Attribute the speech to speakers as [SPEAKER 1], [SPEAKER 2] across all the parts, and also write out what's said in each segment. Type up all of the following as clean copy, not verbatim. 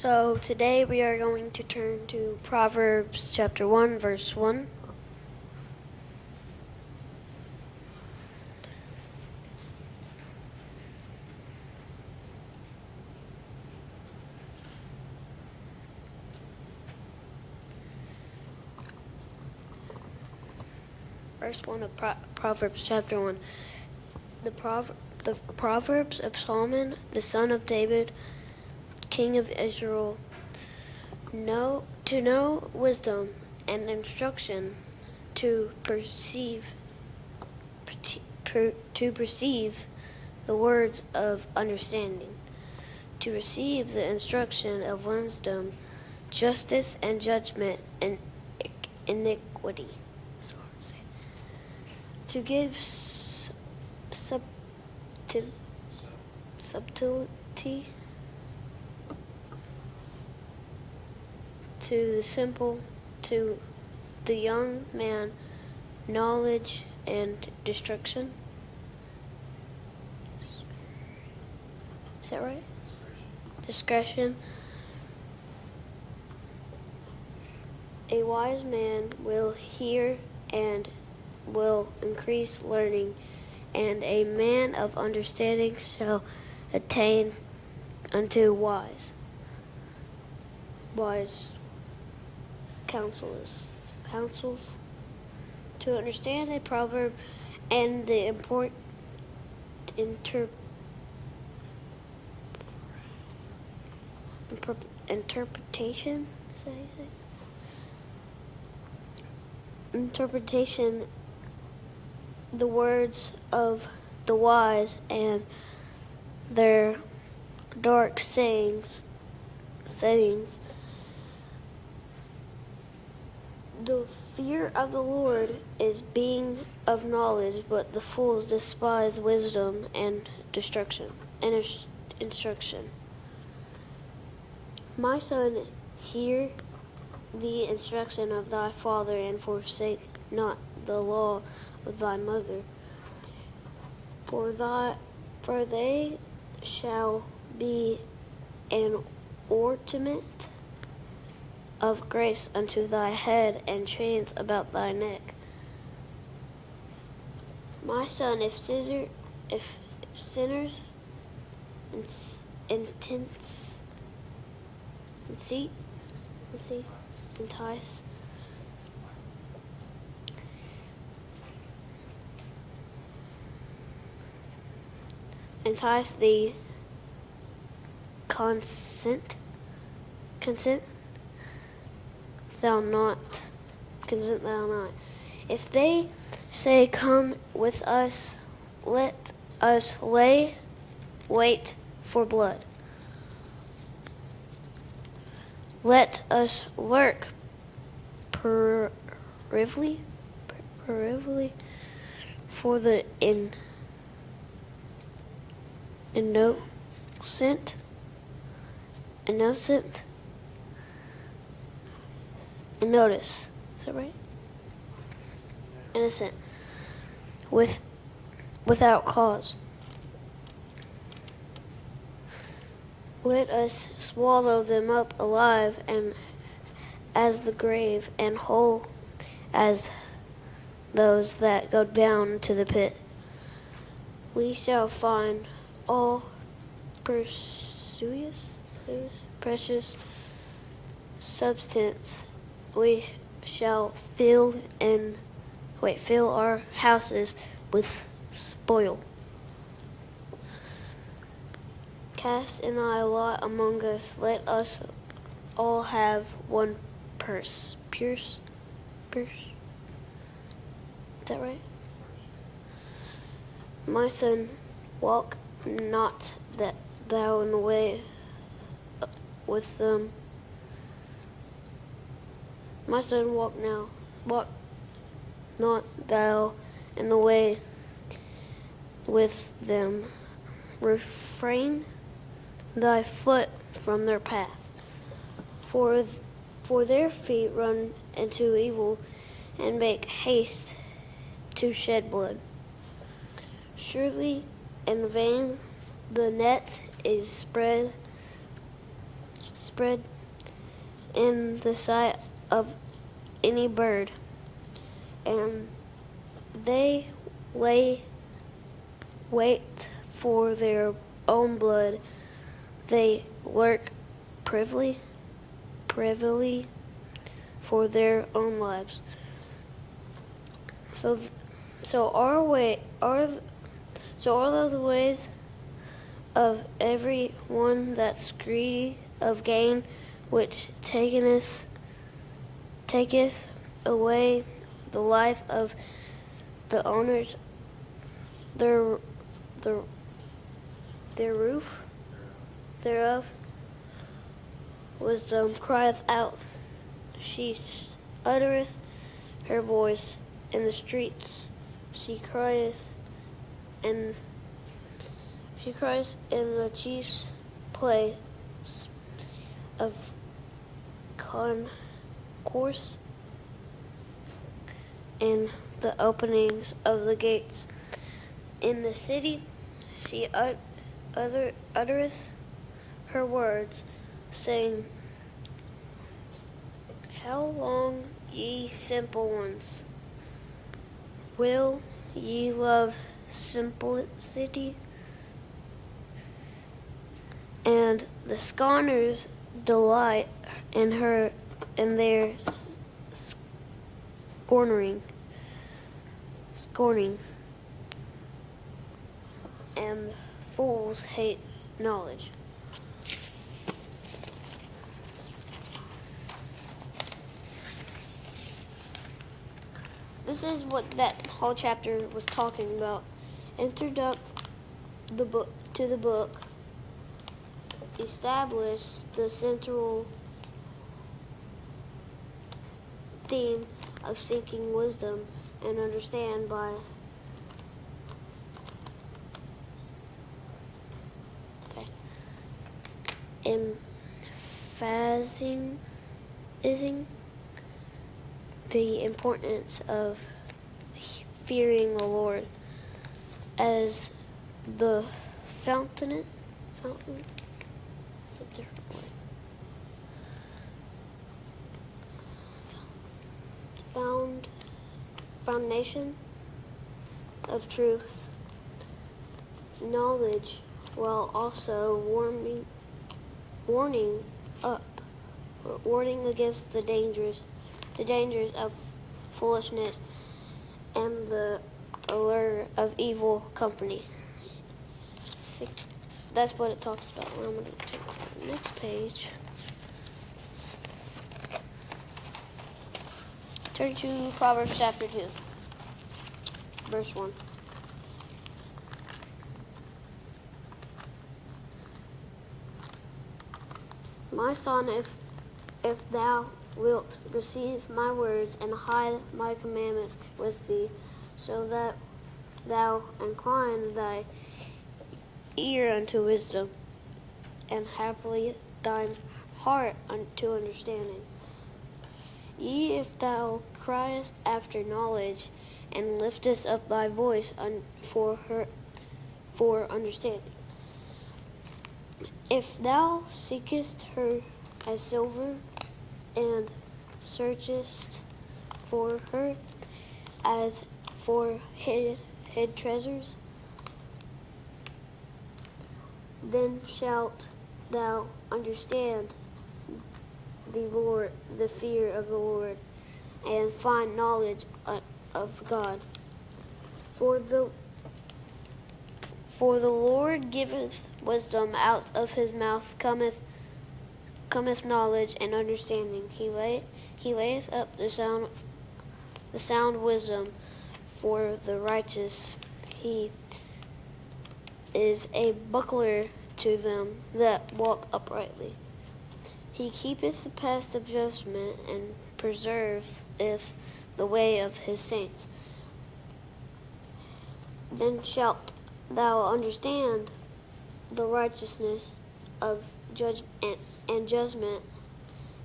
[SPEAKER 1] So today we are going to turn to Proverbs chapter 1, verse 1. Verse 1 of Proverbs chapter 1. The Proverbs of Solomon, the son of David, king of Israel, to know wisdom and instruction, to perceive the words of understanding, to receive the instruction of wisdom, justice and judgment and iniquity. To give subtlety to the simple, to the young man, knowledge and destruction. Is that right? Discretion. A wise man will hear and will increase learning, and a man of understanding shall attain unto wise counsels. To understand a proverb and the important interpretation. Is that how you say it? Interpretation, the words of the wise and their dark sayings. The fear of the Lord is being of knowledge, but the fools despise wisdom and instruction. My son, hear the instruction of thy father, and forsake not the law of thy mother. For they shall be an ornament of grace unto thy head, and chains about thy neck. My son, if sinners entice thee, consent thou not. If they say, come with us, let us lay wait for blood. Let us lurk privily for the innocent. And notice, is that right? Innocent, without cause. Let us swallow them up alive, and as the grave, and whole as those that go down to the pit. We shall find all precious substance. We shall fill our houses with spoil. Cast in thy lot among us, let us all have one purse. Purse? Is that right? My son, walk not thou in the way with them. My son, walk not thou in the way with them. Refrain thy foot from their path. For their feet run into evil, and make haste to shed blood. Surely in vain the net is spread spread in the sight of any bird, and they lay wait for their own blood. They lurk privily for their own lives. So are the ways of every one that's greedy of gain, which taketh away the life of the owners their roof thereof. Wisdom crieth out, she uttereth her voice in the streets. She crieth in the chief's place of concourse, in the openings of the gates. In the city she uttereth her words, saying, How long, ye simple ones, will ye love simplicity? And the scorners delight in their scorning, and fools hate knowledge. This is what that whole chapter was talking about. Introduce the book to the book, establish the central theme of seeking wisdom and understand by emphasizing the importance of fearing the Lord as the fountain. It's a different word. Foundation of truth, knowledge, while also warning against the dangers of foolishness and the allure of evil company. That's what it talks about. I'm going to turn to the next page. Turn to Proverbs chapter 2, verse 1. My son, if thou wilt receive my words and hide my commandments with thee, so that thou incline thy ear unto wisdom, and happily thine heart unto understanding. If thou criest after knowledge, and liftest up thy voice for understanding. If thou seekest her as silver, and searchest for her as for hid treasures, then shalt thou understand the fear of the Lord, and find knowledge of God. For the Lord giveth wisdom, out of his mouth cometh knowledge and understanding. He layeth up the sound wisdom for the righteous. He is a buckler to them that walk uprightly. He keepeth the path of judgment, and preserveth the way of his saints. Then shalt thou understand the righteousness of judgment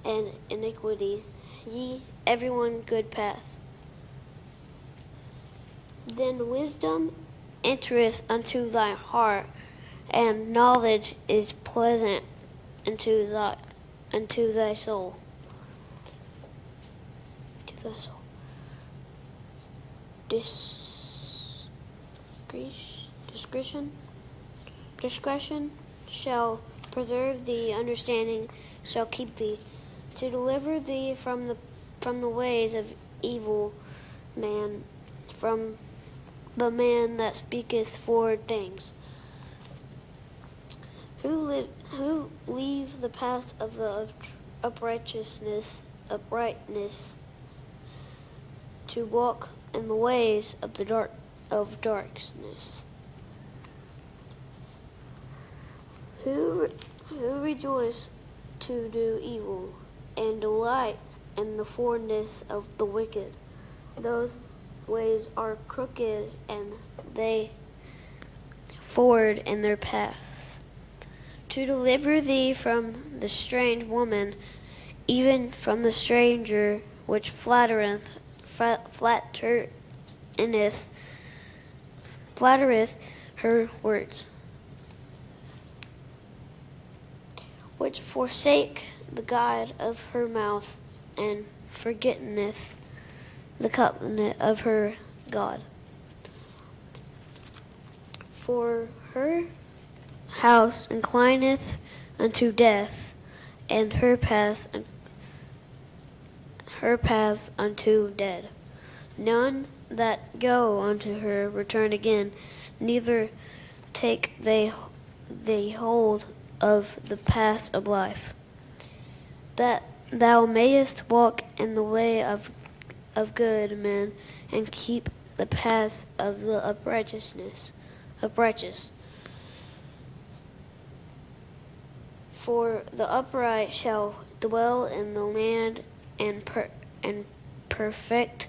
[SPEAKER 1] and iniquity, ye everyone good path. Then wisdom entereth unto thy heart, and knowledge is pleasant unto unto thy soul. To thy soul. Discretion shall preserve thee, understanding shall keep thee, to deliver thee from the ways of evil man, from the man that speaketh forward things, who leave the path of the uprightness, to walk in the ways of the darkness. Who rejoice to do evil, and delight in the forwardness of the wicked. Those ways are crooked, and they forward in their paths. To deliver thee from the strange woman, even from the stranger which flattereth her words, which forsake the guide of her mouth, and forgetteth the covenant of her God. For her house inclineth unto death, and her paths unto dead. None that go unto her return again, neither take they hold of the paths of life, that thou mayest walk in the way of good men, and keep the paths of the righteous. For the upright shall dwell in the land, and perfect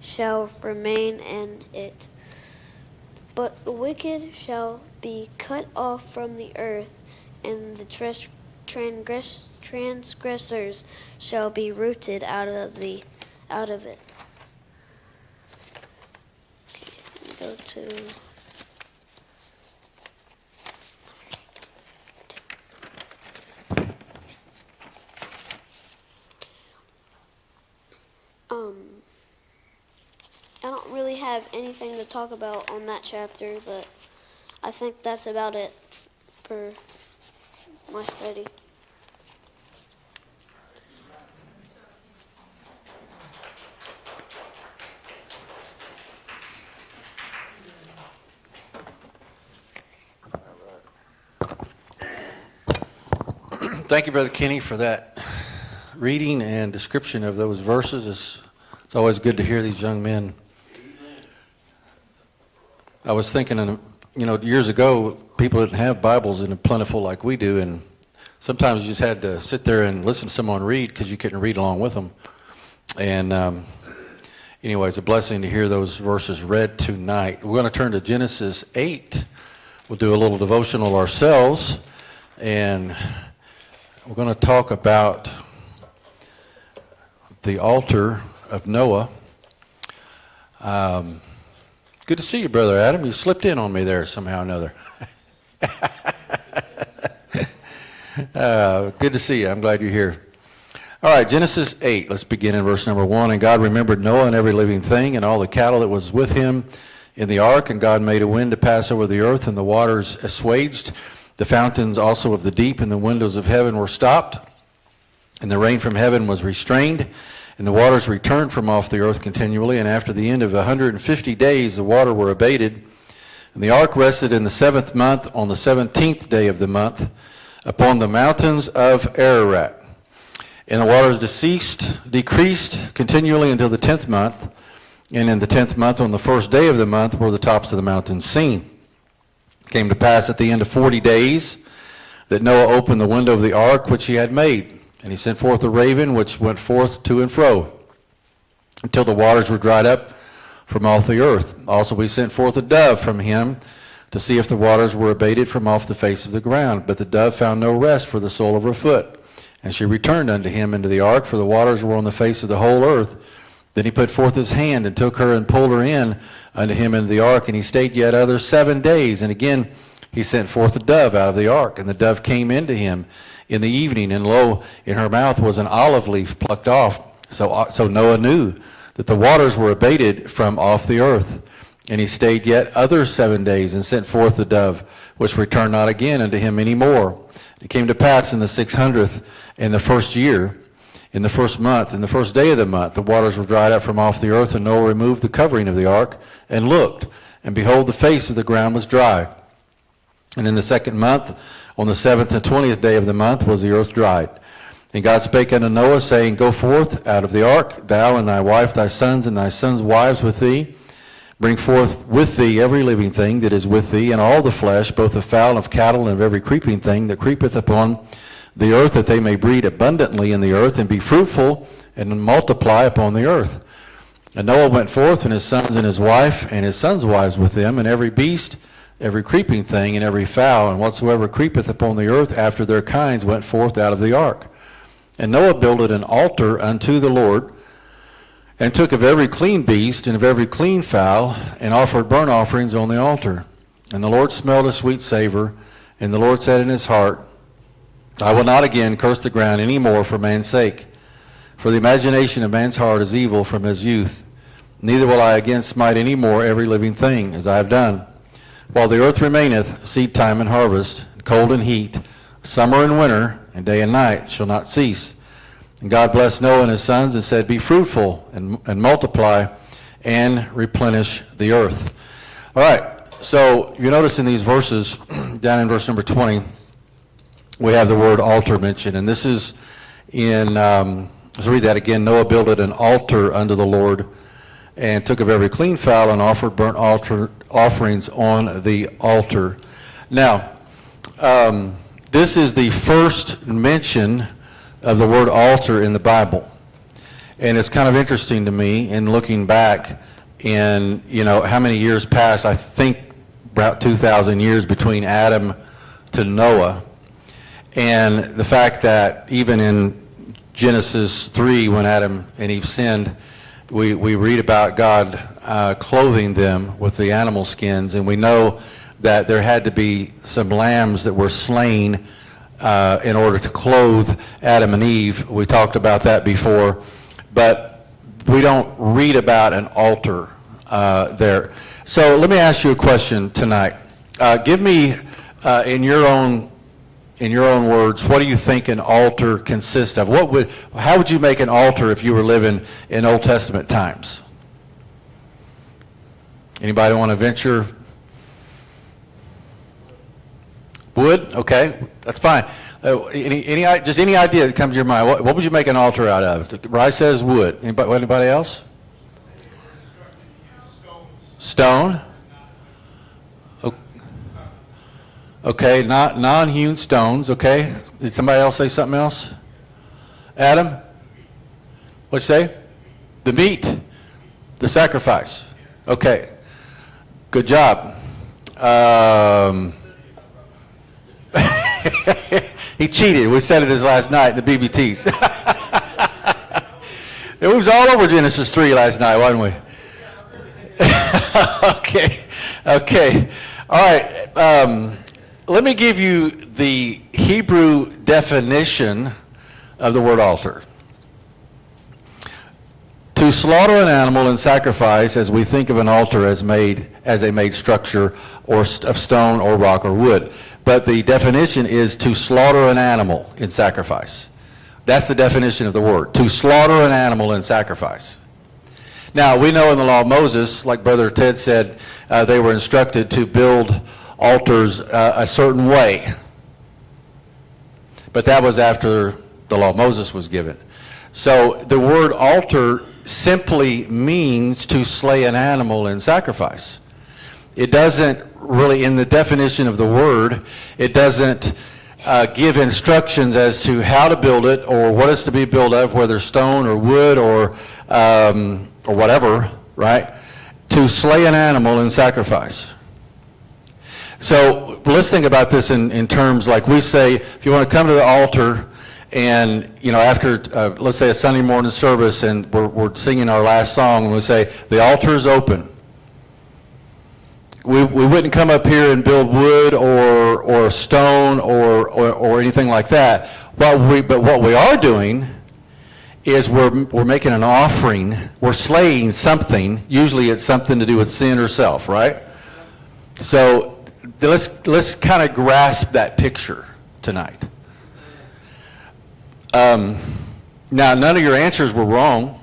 [SPEAKER 1] shall remain in it. But the wicked shall be cut off from the earth, and the transgressors shall be rooted out of it. Okay, go to I don't really have anything to talk about on that chapter, but I think that's about it for my study.
[SPEAKER 2] Thank you, Brother Kenny, for that reading and description of those verses. It's always good to hear these young men. I was thinking, years ago, people didn't have Bibles in a plentiful like we do, and sometimes you just had to sit there and listen to someone read because you couldn't read along with them. And anyway, it's a blessing to hear those verses read tonight. We're going to turn to Genesis 8. We'll do a little devotional ourselves, and we're going to talk about the altar of Noah. Good to see you, Brother Adam. You slipped in on me there somehow or another. Good to see you. I'm glad you're here. All right, Genesis 8. Let's begin in verse number 1. And God remembered Noah and every living thing and all the cattle that was with him in the ark. And God made a wind to pass over the earth, and the waters assuaged. The fountains also of the deep and the windows of heaven were stopped. And the rain from heaven was restrained. And the waters returned from off the earth continually, and after the end of 150 days the water were abated. And the ark rested in the 7th month, on the 17th day of the month, upon the mountains of Ararat. And the waters decreased continually until the 10th month, and in the 10th month, on the 1st day of the month, were the tops of the mountains seen. It came to pass at the end of 40 days that Noah opened the window of the ark which he had made. And he sent forth a raven, which went forth to and fro, until the waters were dried up from off the earth. Also he sent forth a dove from him, to see if the waters were abated from off the face of the ground. But the dove found no rest for the sole of her foot. And she returned unto him into the ark, for the waters were on the face of the whole earth. Then he put forth his hand, and took her, and pulled her in unto him into the ark. And he stayed yet other 7 days. And again he sent forth a dove out of the ark, and the dove came into him in the evening, and lo, in her mouth was an olive leaf plucked off. So Noah knew that the waters were abated from off the earth. And he stayed yet other 7 days, and sent forth the dove, which returned not again unto him any more. It came to pass in the 600th, in the first year, in the first month, in the first day of the month, the waters were dried up from off the earth, and Noah removed the covering of the ark, and looked, and behold, the face of the ground was dry. And in the second month, on the 7th and 20th day of the month, was the earth dried. And God spake unto Noah, saying, Go forth out of the ark, thou and thy wife, thy sons, and thy sons' wives with thee. Bring forth with thee every living thing that is with thee, and all the flesh, both of fowl and of cattle, and of every creeping thing that creepeth upon the earth, that they may breed abundantly in the earth, and be fruitful, and multiply upon the earth. And Noah went forth, and his sons and his wife, and his sons' wives with them, and every beast, every creeping thing, and every fowl, and whatsoever creepeth upon the earth after their kinds went forth out of the ark. And Noah builded an altar unto the Lord, and took of every clean beast and of every clean fowl, and offered burnt offerings on the altar. And the Lord smelled a sweet savor, and the Lord said in his heart, I will not again curse the ground any more for man's sake. For the imagination of man's heart is evil from his youth. Neither will I again smite any more every living thing, as I have done. While the earth remaineth, seed time and harvest, cold and heat, summer and winter, and day and night shall not cease. And God blessed Noah and his sons, and said, Be fruitful, and multiply, and replenish the earth. All right, so you notice in these verses, down in verse number 20, we have the word altar mentioned. And this is in, let's read that again. Noah builded an altar unto the Lord, and took of every clean fowl, and offered burnt offerings on the altar. Now, this is the first mention of the word altar in the Bible. And it's kind of interesting to me in looking back in, how many years passed. I think about 2,000 years between Adam to Noah. And the fact that even in Genesis 3, when Adam and Eve sinned, we read about God clothing them with the animal skins. And we know that there had to be some lambs that were slain in order to clothe Adam and Eve. We talked about that before, but we don't read about an altar there. So let me ask you a question tonight. Give me, in your own words, what do you think an altar consists of? How would you make an altar if you were living in Old Testament times? Anybody want to venture? Wood? Okay, that's fine. Any idea that comes to your mind? What would you make an altar out of? Bryce says wood. Anybody else? Stone. Okay, not non-hewn stones. Okay. Did somebody else say something else? Adam? What'd you say? The meat. The sacrifice. Okay. Good job. He cheated. We said it this last night in the BBTs. It was all over Genesis 3 last night, wasn't we? Okay. All right. Let me give you the Hebrew definition of the word altar. To slaughter an animal and sacrifice, as we think of an altar as a made structure of stone or rock or wood. But the definition is to slaughter an animal in sacrifice. That's the definition of the word, to slaughter an animal in sacrifice. Now, we know in the law of Moses, like Brother Ted said, they were instructed to build altars a certain way. But that was after the law of Moses was given. So the word altar simply means to slay an animal in sacrifice. It doesn't really, in the definition of the word, it doesn't give instructions as to how to build it or what is to be built of, whether stone or wood or whatever, right? To slay an animal in sacrifice. So let's think about this in terms like we say, if you want to come to the altar and, after, let's say a Sunday morning service and we're singing our last song and we say, the altar is open. We wouldn't come up here and build wood or stone or anything like that. But what we are doing is we're making an offering. We're slaying something. Usually it's something to do with sin or self, right? So let's kind of grasp that picture tonight. Now, none of your answers were wrong.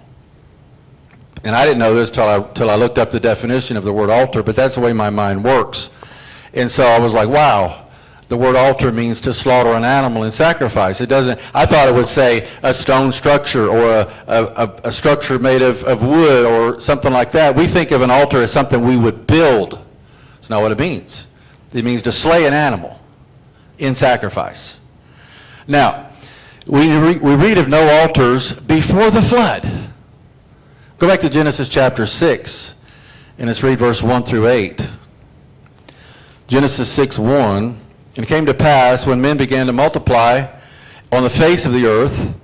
[SPEAKER 2] And I didn't know this till I looked up the definition of the word altar, but that's the way my mind works. And so I was like, wow, the word altar means to slaughter an animal and sacrifice. It doesn't, I thought it would say a stone structure or a structure made of wood or something like that. We think of an altar as something we would build. That's not what it means. It means to slay an animal in sacrifice. Now, we read of no altars before the flood. Go back to Genesis chapter 6, and let's read verse 1 through 8. Genesis 6:1, and it came to pass when men began to multiply on the face of the earth,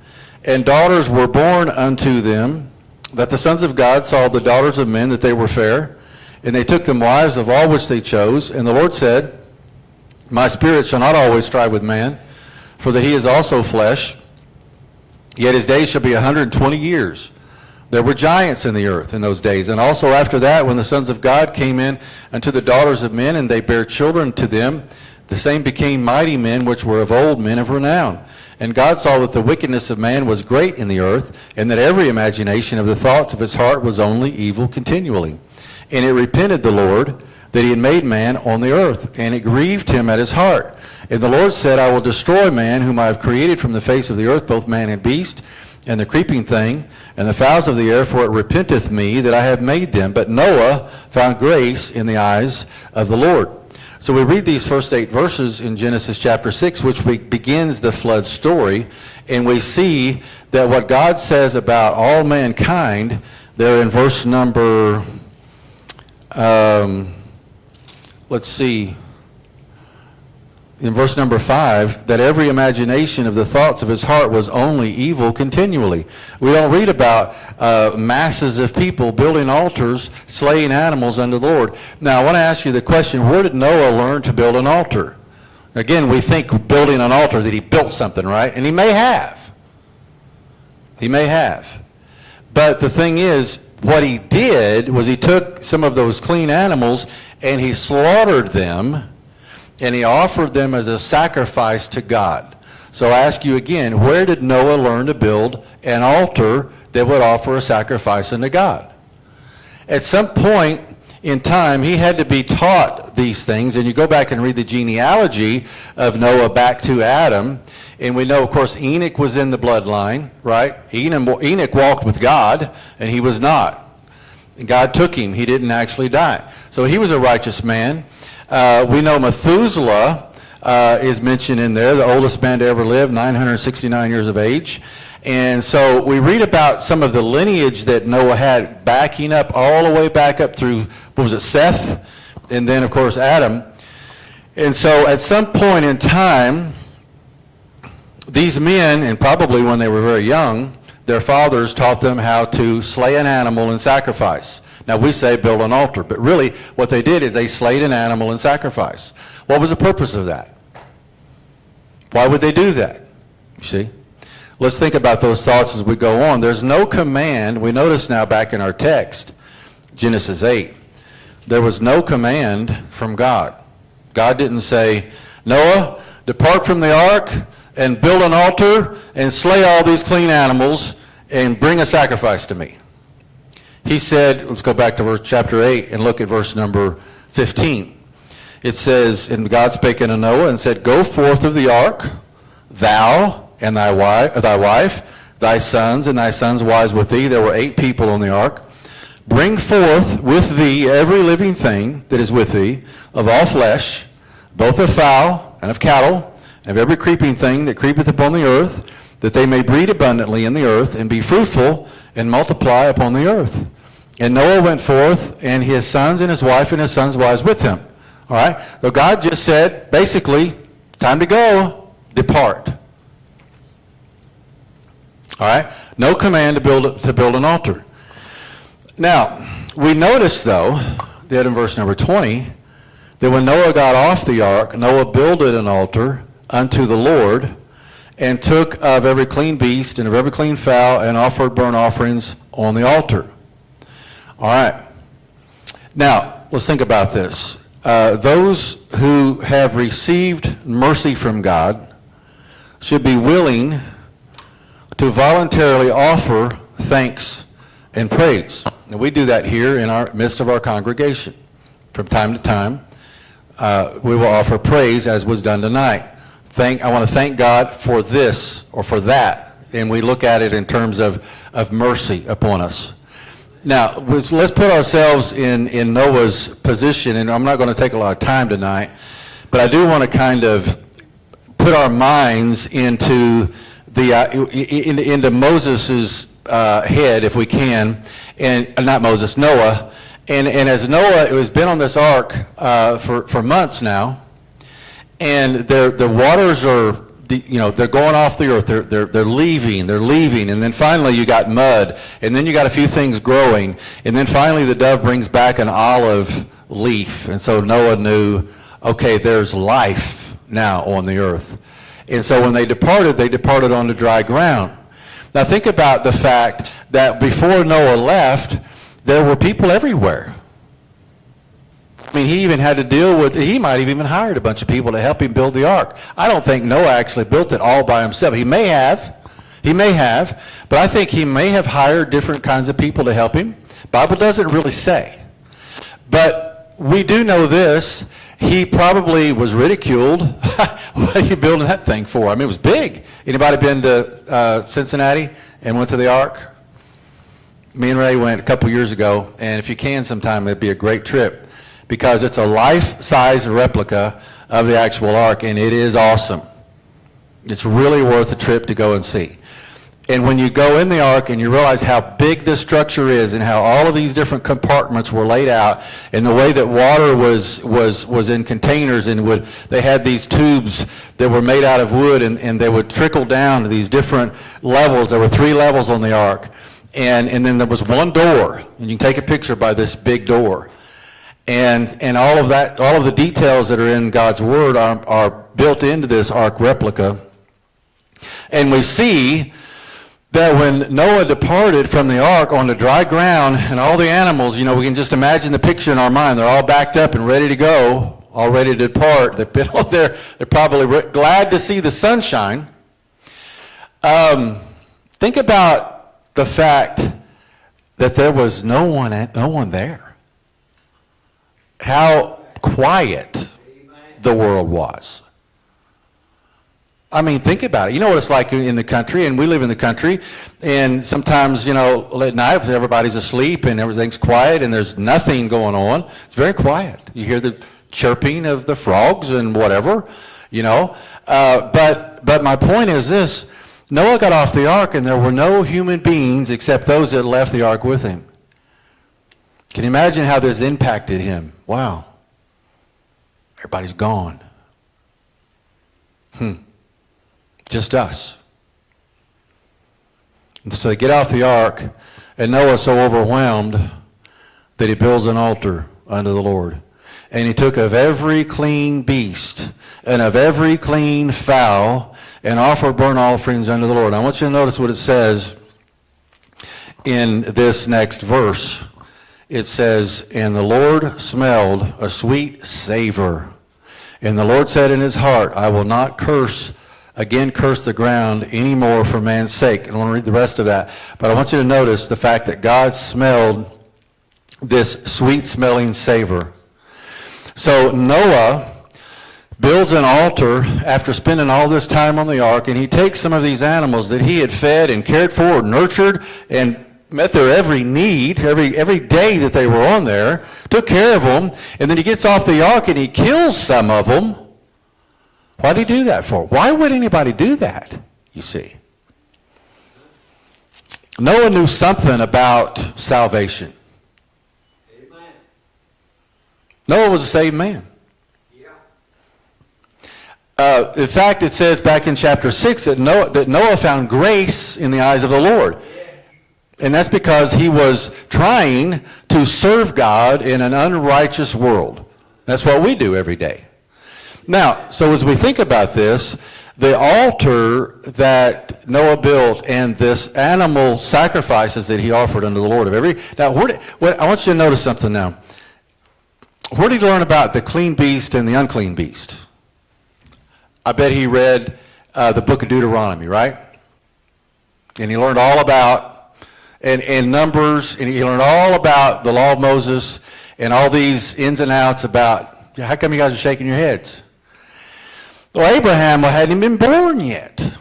[SPEAKER 2] and daughters were born unto them, that the sons of God saw the daughters of men that they were fair, and they took them wives of all which they chose. And the Lord said, my spirit shall not always strive with man, for that he is also flesh, yet his days shall be 120 years. There were giants in the earth in those days. And also after that, when the sons of God came in unto the daughters of men, and they bare children to them, the same became mighty men, which were of old, men of renown. And God saw that the wickedness of man was great in the earth, and that every imagination of the thoughts of his heart was only evil continually. And it repented the Lord that he had made man on the earth, and it grieved him at his heart. And the Lord said, I will destroy man, whom I have created from the face of the earth, both man and beast, and the creeping thing, and the fowls of the air, for it repenteth me that I have made them. But Noah found grace in the eyes of the Lord. So we read these first 8 verses in Genesis chapter 6, which begins the flood story, and we see that what God says about all mankind, there in verse number, in verse number 5, that every imagination of the thoughts of his heart was only evil continually. We don't read about masses of people building altars, slaying animals unto the Lord. Now, I want to ask you the question, where did Noah learn to build an altar? Again, we think building an altar that he built something, right? And he may have. He may have. But the thing is, what he did was he took some of those clean animals and he slaughtered them, and he offered them as a sacrifice to God. So I ask you again, where did Noah learn to build an altar that would offer a sacrifice unto God? At some point in time, he had to be taught these things, and you go back and read the genealogy of Noah back to Adam, and we know, of course, Enoch was in the bloodline, right? Enoch walked with God, and he was not. God took him. He didn't actually die. So he was a righteous man. We know Methuselah is mentioned in there, the oldest man to ever live, 969 years of age. And so we read about some of the lineage that Noah had backing up all the way back up through, what was it, Seth? And then, of course, Adam. And so at some point in time, these men, and probably when they were very young, their fathers taught them how to slay an animal and sacrifice. Now, we say build an altar, but really what they did is they slayed an animal and sacrifice. What was the purpose of that? Why would they do that? You see? Let's think about those thoughts as we go on. There's no command. We notice now back in our text, Genesis 8, there was no command from God. God didn't say, Noah, depart from the ark and build an altar and slay all these clean animals and bring a sacrifice to me. He said, let's go back to verse chapter 8 and look at verse number 15. It says, and God spake unto Noah and said, go forth of the ark, thou and thy wife, thy sons and thy sons' wives with thee. There were 8 people on the ark. Bring forth with thee every living thing that is with thee, of all flesh, both of fowl and of cattle, and of every creeping thing that creepeth upon the earth, that they may breed abundantly in the earth, and be fruitful, and multiply upon the earth. And Noah went forth, and his sons and his wife and his sons' wives with him. All right? So God just said, basically, time to go, depart. All right? No command to build an altar. Now, we notice, though, that in verse number 20, that when Noah got off the ark, Noah builded an altar unto the Lord, and took of every clean beast and of every clean fowl and offered burnt offerings on the altar. All right. Now, let's think about this. Those who have received mercy from God should be willing to voluntarily offer thanks and praise. And we do that here in our midst of our congregation. From time to time, we will offer praise as was done tonight. I want to thank God for this or for that, and we look at it in terms of mercy upon us. Now, let's put ourselves in Noah's position, and I'm not going to take a lot of time tonight, but I do want to kind of put our minds into into Moses' head, if we can, and not Moses, Noah. And as Noah has been on this ark for months now, and the waters are, they're going off the earth. They're leaving, and then finally you got mud, and then you got a few things growing, and then finally the dove brings back an olive leaf, and so Noah knew, okay, there's life now on the earth. And so when they departed onto dry ground. Now think about the fact that before Noah left, there were people everywhere. I mean, he even had to deal with, he might have even hired a bunch of people to help him build the ark. I don't think Noah actually built it all by himself. He may have, but I think he may have hired different kinds of people to help him. Bible doesn't really say. But we do know this, he probably was ridiculed. What are you building that thing for? I mean, it was big. Anybody been to Cincinnati and went to the ark? Me and Ray went a couple years ago, and if you can sometime, it'd be a great trip because it's a life-size replica of the actual ark, and it is awesome. It's really worth a trip to go and see. And when you go in the ark and you realize how big this structure is and how all of these different compartments were laid out and the way that water was in containers and they had these tubes that were made out of wood and they would trickle down to these different levels. There were 3 levels on the ark. And then there was one door, and you can take a picture by this big door. And all of that, all of the details that are in God's Word are built into this ark replica. And we see that when Noah departed from the ark onto dry ground, and all the animals, we can just imagine the picture in our mind. They're all backed up and ready to go, all ready to depart. They've been out there. They're probably glad to see the sunshine. Think about the fact that there was no one there. How quiet the world was. I mean, think about it. You know what it's like in the country, and we live in the country, and sometimes, at night, everybody's asleep and everything's quiet and there's nothing going on. It's very quiet. You hear the chirping of the frogs and whatever, But my point is this. Noah got off the ark and there were no human beings except those that left the ark with him. Can you imagine how this impacted him? Wow. Everybody's gone. Just us. And so they get off the ark, and Noah's so overwhelmed that he builds an altar unto the Lord. And he took of every clean beast and of every clean fowl and offered burnt offerings unto the Lord. I want you to notice what it says in this next verse. It says, and the Lord smelled a sweet savor. And the Lord said in his heart, I will not curse the ground anymore for man's sake. And I want to read the rest of that. But I want you to notice the fact that God smelled this sweet-smelling savor. So Noah builds an altar after spending all this time on the ark, and he takes some of these animals that he had fed and cared for, nurtured, and met their every need, every day that they were on there, took care of them, and then he gets off the ark and he kills some of them. Why did he do that for? Why would anybody do that, you see? Noah knew something about salvation.
[SPEAKER 3] Amen.
[SPEAKER 2] Noah was a saved man.
[SPEAKER 3] Yeah.
[SPEAKER 2] In fact, it says back in chapter 6 that Noah found grace in the eyes of the Lord. And that's because he was trying to serve God in an unrighteous world. That's what we do every day. Now, so as we think about this, the altar that Noah built and this animal sacrifices that he offered unto the Lord of every. Now, I want you to notice something now. Where did he learn about the clean beast and the unclean beast? I bet he read the book of Deuteronomy, right? And he learned all about, and Numbers, and he learned all about the law of Moses and all these ins and outs about, how come you guys are shaking your heads? Well, Abraham hadn't even been born yet.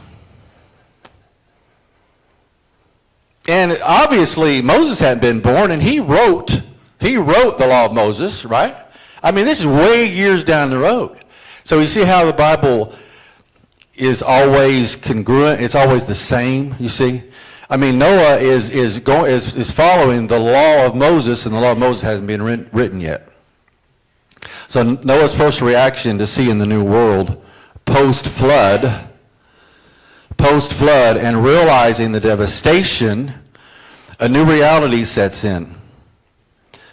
[SPEAKER 2] And obviously Moses hadn't been born, and he wrote the law of Moses, right? I mean, this is way years down the road. So you see how the Bible is always congruent. It's always the same, you see. I mean, Noah is following the law of Moses, and the law of Moses hasn't been written yet. So Noah's first reaction to seeing the new world post-flood, and realizing the devastation, a new reality sets in.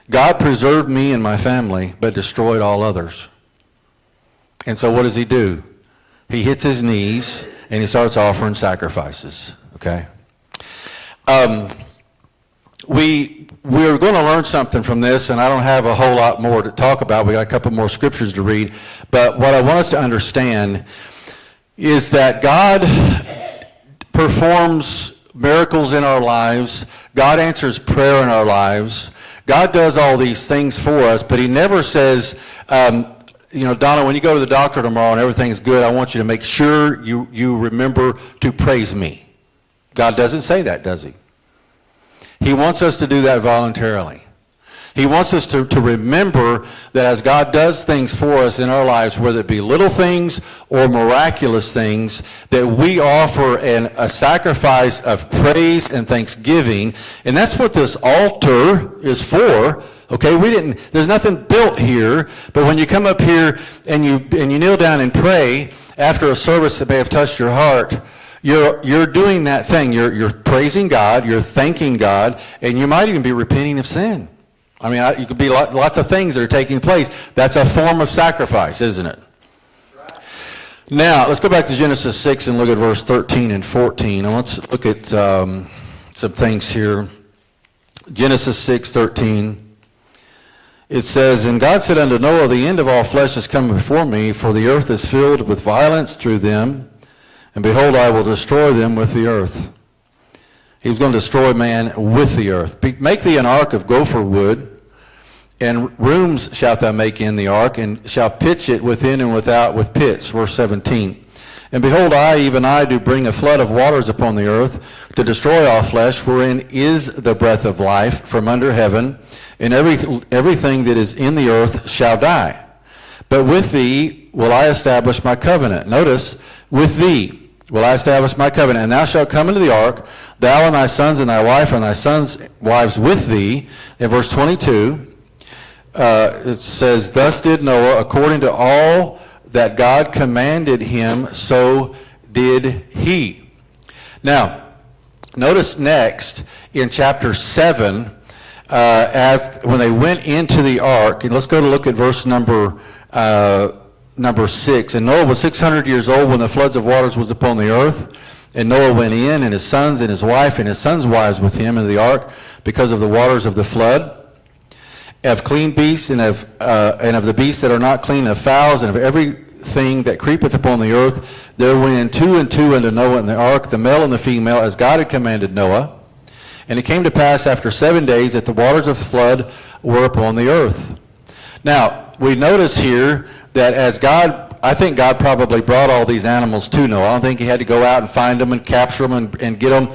[SPEAKER 2] God preserved me and my family, but destroyed all others. And so what does he do? He hits his knees, and he starts offering sacrifices, okay? We're going to learn something from this, and I don't have a whole lot more to talk about. We got a couple more scriptures to read. But what I want us to understand is that God performs miracles in our lives. God answers prayer in our lives. God does all these things for us, but he never says, Donna, when you go to the doctor tomorrow and everything's good, I want you to make sure you remember to praise me. God doesn't say that, does he? He wants us to do that voluntarily. He wants us to remember that as God does things for us in our lives, whether it be little things or miraculous things, that we offer a sacrifice of praise and thanksgiving. And that's what this altar is for. Okay, there's nothing built here, but when you come up here and you kneel down and pray after a service that may have touched your heart, you're doing that thing. You're praising God, you're thanking God, and you might even be repenting of sin. I mean, you could be lots of things that are taking place. That's a form of sacrifice, isn't it? Right. Now, let's go back to Genesis 6 and look at verse 13 and 14. And let's look at some things here. Genesis 6:13. It says, "And God said unto Noah, the end of all flesh is come before me, for the earth is filled with violence through them. And behold, I will destroy them with the earth." He was going to destroy man with the earth. "Make thee an ark of gopher wood, and rooms shalt thou make in the ark, and shalt pitch it within and without with pits." Verse 17. "And behold, I, even I, do bring a flood of waters upon the earth, to destroy all flesh, wherein is the breath of life from under heaven, and everything that is in the earth shall die. But with thee will I establish my covenant." Notice, with thee will I establish my covenant, "and thou shalt come into the ark, thou and thy sons and thy wife and thy sons' wives with thee." In verse 22, it says, "Thus did Noah, according to all that God commanded him, so did he." Now, notice next in chapter 7, when they went into the ark, and let's go to look at verse number 6. "And Noah was 600 years old when the floods of waters was upon the earth. And Noah went in, and his sons and his wife and his sons' wives with him into the ark, because of the waters of the flood. Of clean beasts and of the beasts that are not clean, of fowls, and of everything that creepeth upon the earth, there went in 2 and 2 unto Noah in the ark, the male and the female, as God had commanded Noah. And it came to pass after 7 days that the waters of the flood were upon the earth." Now, we notice here that as I think God probably brought all these animals to Noah. I don't think he had to go out and find them and capture them and get them.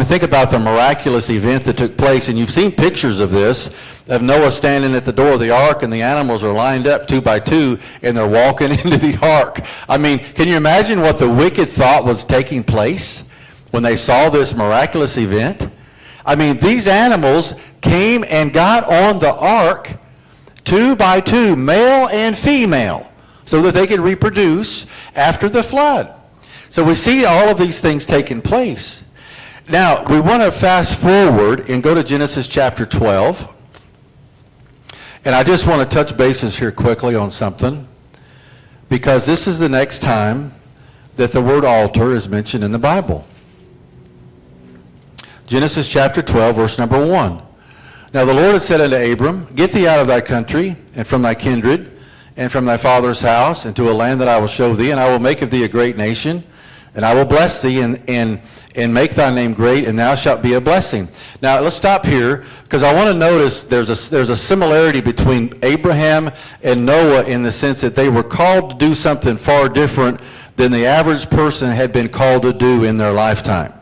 [SPEAKER 2] Think about the miraculous event that took place, and you've seen pictures of this, of Noah standing at the door of the ark, and the animals are lined up 2 by 2, and they're walking into the ark. I mean, can you imagine what the wicked thought was taking place when they saw this miraculous event? I mean, these animals came and got on the ark 2 by 2, male and female, so that they could reproduce after the flood. So we see all of these things taking place. Now, we want to fast forward and go to Genesis chapter 12. And I just want to touch bases here quickly on something, because this is the next time that the word altar is mentioned in the Bible. Genesis chapter 12, verse number 1. Now the Lord had said unto Abram, Get thee out of thy country, and from thy kindred, and from thy father's house, into a land that I will show thee, and I will make of thee a great nation, and I will bless thee, and make thy name great, and thou shalt be a blessing. Now let's stop here, because I want to notice there's a similarity between Abraham and Noah in the sense that they were called to do something far different than the average person had been called to do in their lifetime.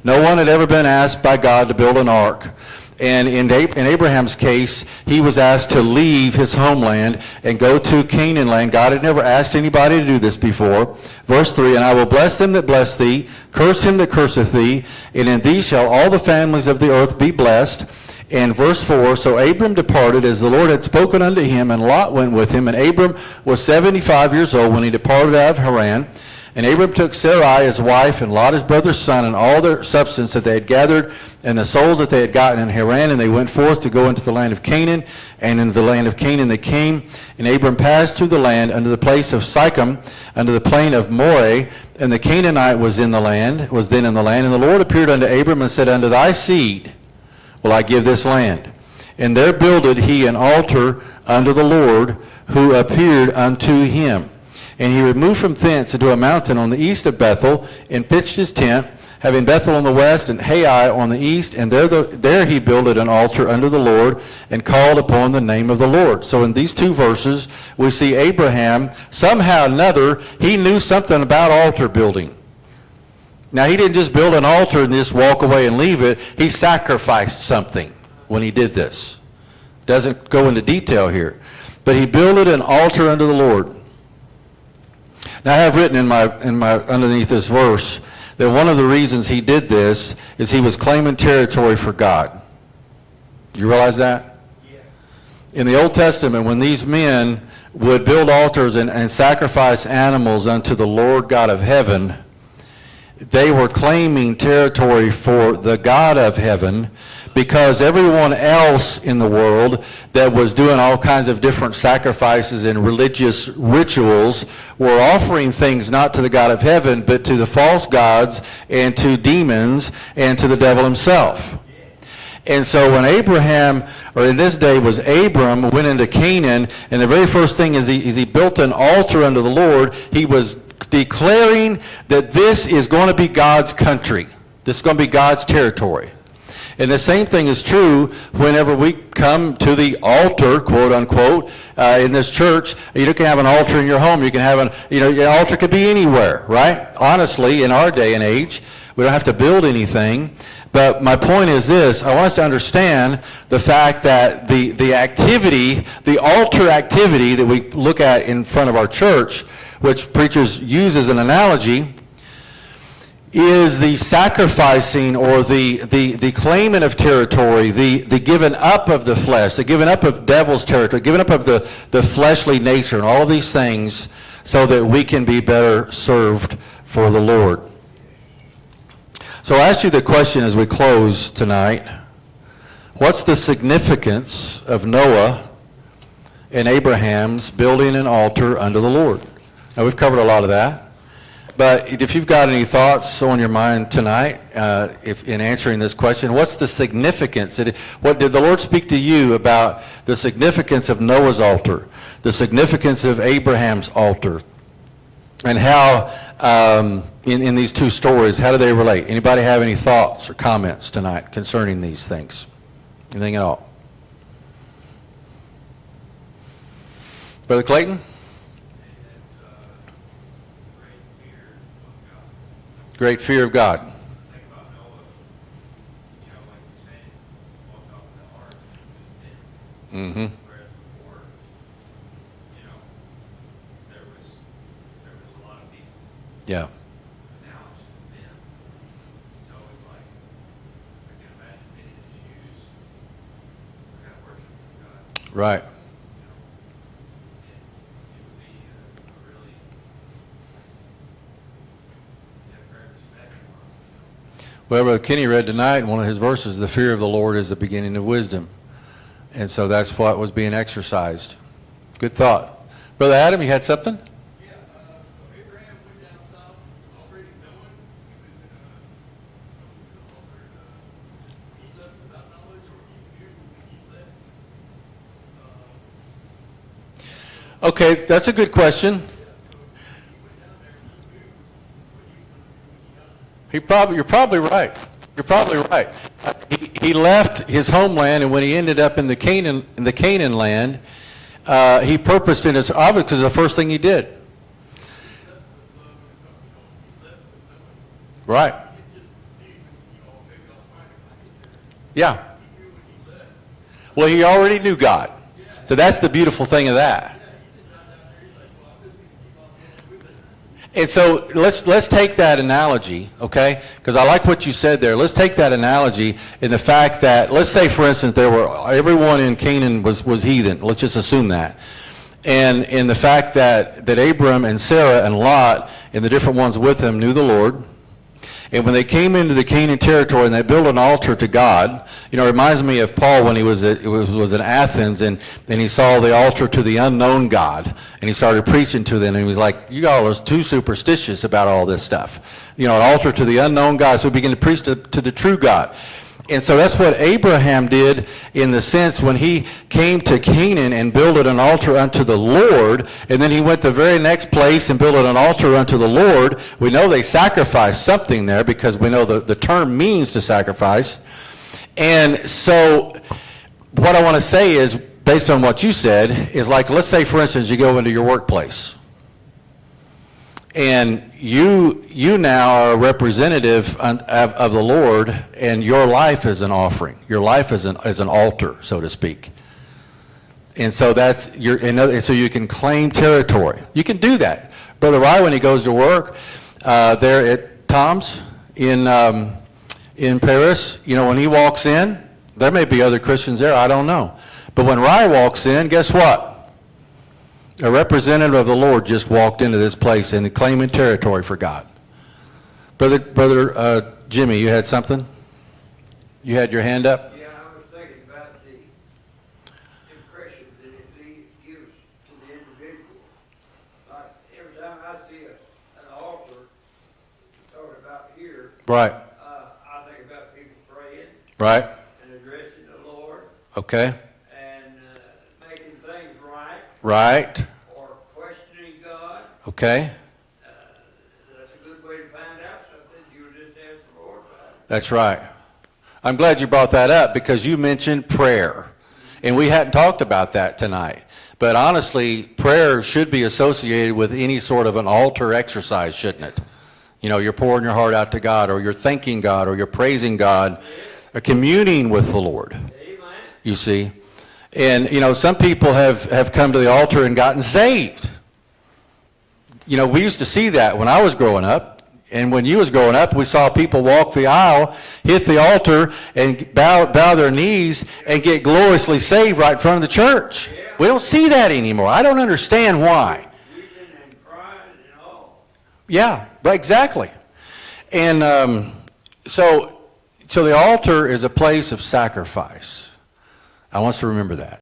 [SPEAKER 2] No one had ever been asked by God to build an ark. And in Abraham's case, he was asked to leave his homeland and go to Canaan land. God had never asked anybody to do this before. Verse 3, And I will bless them that bless thee, curse him that curseth thee, and in thee shall all the families of the earth be blessed. And verse 4, So Abram departed as the Lord had spoken unto him, and Lot went with him. And Abram was 75 years old when he departed out of Haran. And Abram took Sarai his wife, and Lot his brother's son, and all their substance that they had gathered, and the souls that they had gotten in Haran, and they went forth to go into the land of Canaan. And into the land of Canaan they came, and Abram passed through the land unto the place of Sychem, unto the plain of Moreh, and the Canaanite was then in the land. And the Lord appeared unto Abram and said, Unto thy seed will I give this land. And there builded he an altar unto the Lord, who appeared unto him. And he removed from thence into a mountain on the east of Bethel, and pitched his tent, having Bethel on the west and Hai on the east. And there he builded an altar unto the Lord, and called upon the name of the Lord. So in these two verses, we see Abraham, somehow or another, he knew something about altar building. Now, he didn't just build an altar and just walk away and leave it. He sacrificed something when he did this. Doesn't go into detail here. But he builded an altar unto the Lord. Now, I have written in my underneath this verse that one of the reasons he did this is he was claiming territory for God. You realize that? Yeah. In the Old Testament, when these men would build altars and sacrifice animals unto the Lord God of heaven, they were claiming territory for the God of heaven, because everyone else in the world that was doing all kinds of different sacrifices and religious rituals were offering things not to the God of heaven, but to the false gods and to demons and to the devil himself. And so when Abraham, or in this day was Abram, went into Canaan, and the very first thing is he built an altar unto the Lord. He was declaring that this is going to be God's country. This is going to be God's territory. And the same thing is true whenever we come to the altar, quote unquote, in this church. You can have an altar in your home. You can have your altar could be anywhere, right? Honestly, in our day and age, we don't have to build anything. But my point is this: I want us to understand the fact that the activity, the altar activity that we look at in front of our church, which preachers use as an analogy, is the sacrificing or the claiming of territory, the giving up of the flesh, the giving up of devil's territory, giving up of the fleshly nature and all of these things so that we can be better served for the Lord. So I ask you the question as we close tonight: what's the significance of Noah and Abraham's building an altar unto the Lord? Now, we've covered a lot of that. But if you've got any thoughts on your mind tonight, in answering this question, what's the significance? What did the Lord speak to you about the significance of Noah's altar, the significance of Abraham's altar, and how in these two stories, how do they relate? Anybody have any thoughts or comments tonight concerning these things? Anything at all? Brother Clayton? Great fear of God.
[SPEAKER 4] Think about Noah, like you're saying, walked off the ark and
[SPEAKER 2] Mm-hmm.
[SPEAKER 4] whereas before, there was a lot of people.
[SPEAKER 2] Yeah.
[SPEAKER 4] But now it's just men. So it's like, I can imagine being in his shoes. I gotta worship this God.
[SPEAKER 2] Right.
[SPEAKER 4] It would be a really, great respect for him.
[SPEAKER 2] Well, Brother Kenny read tonight in one of his verses, the fear of the Lord is the beginning of wisdom. And so that's what was being exercised. Good thought. Brother Adam, you had something?
[SPEAKER 5] Yeah, so Abraham went down south
[SPEAKER 2] Okay, that's a good question. You're probably right. You're probably right. He left his homeland, and when he ended up in the Canaan land, he purposed in his, obviously, because the first thing he did. Right. Yeah. Well, he already knew God. So that's the beautiful thing of that. And so let's take that analogy, okay? Because I like what you said there. Let's take that analogy in the fact that, let's say, for instance, everyone in Canaan was heathen. Let's just assume that. And in the fact that Abram and Sarah and Lot and the different ones with them knew the Lord. And when they came into the Canaan territory and they built an altar to God, it reminds me of Paul when he was in Athens and he saw the altar to the unknown God, and he started preaching to them, and he was like, you all are too superstitious about all this stuff. An altar to the unknown God. So he began to preach to the true God. And so that's what Abraham did in the sense when he came to Canaan and built an altar unto the Lord, and then he went the very next place and built an altar unto the Lord. We know they sacrificed something there because we know the term means to sacrifice. And so what I want to say is, based on what you said, is like, let's say, for instance, you go into your workplace. And you now are a representative of the Lord, and your life is an offering. Your life is an altar, so to speak. And so so you can claim territory. You can do that. Brother Rye, when he goes to work there at Tom's in Paris, when he walks in, there may be other Christians there, I don't know. But when Rye walks in, guess what? A representative of the Lord just walked into this place and claiming territory for God. Brother Jimmy, you had something? You had your hand up?
[SPEAKER 3] Yeah, I was thinking about the impression that it gives to the individual. Like, every time I see an altar talking about here,
[SPEAKER 2] Right.
[SPEAKER 3] I think about people praying
[SPEAKER 2] Right.
[SPEAKER 3] and addressing the Lord
[SPEAKER 2] Okay.
[SPEAKER 3] and making things right
[SPEAKER 2] Right.
[SPEAKER 3] or questioning God.
[SPEAKER 2] Okay.
[SPEAKER 3] That's a good way to find out something. You would just ask the Lord about it.
[SPEAKER 2] That's right. I'm glad you brought that up because you mentioned prayer. And we hadn't talked about that tonight. But honestly, prayer should be associated with any sort of an altar exercise, shouldn't it? You're pouring your heart out to God, or you're thanking God, or you're praising God, or communing with the Lord.
[SPEAKER 3] Amen.
[SPEAKER 2] You see? And, some people have come to the altar and gotten saved. We used to see that when I was growing up. And when you was growing up, we saw people walk the aisle, hit the altar, and bow their knees and get gloriously saved right in front of the church. We don't see that anymore. I don't understand why.
[SPEAKER 3] Weeping and crying and all.
[SPEAKER 2] Yeah, right, exactly. And so the altar is a place of sacrifice. I want us to remember that.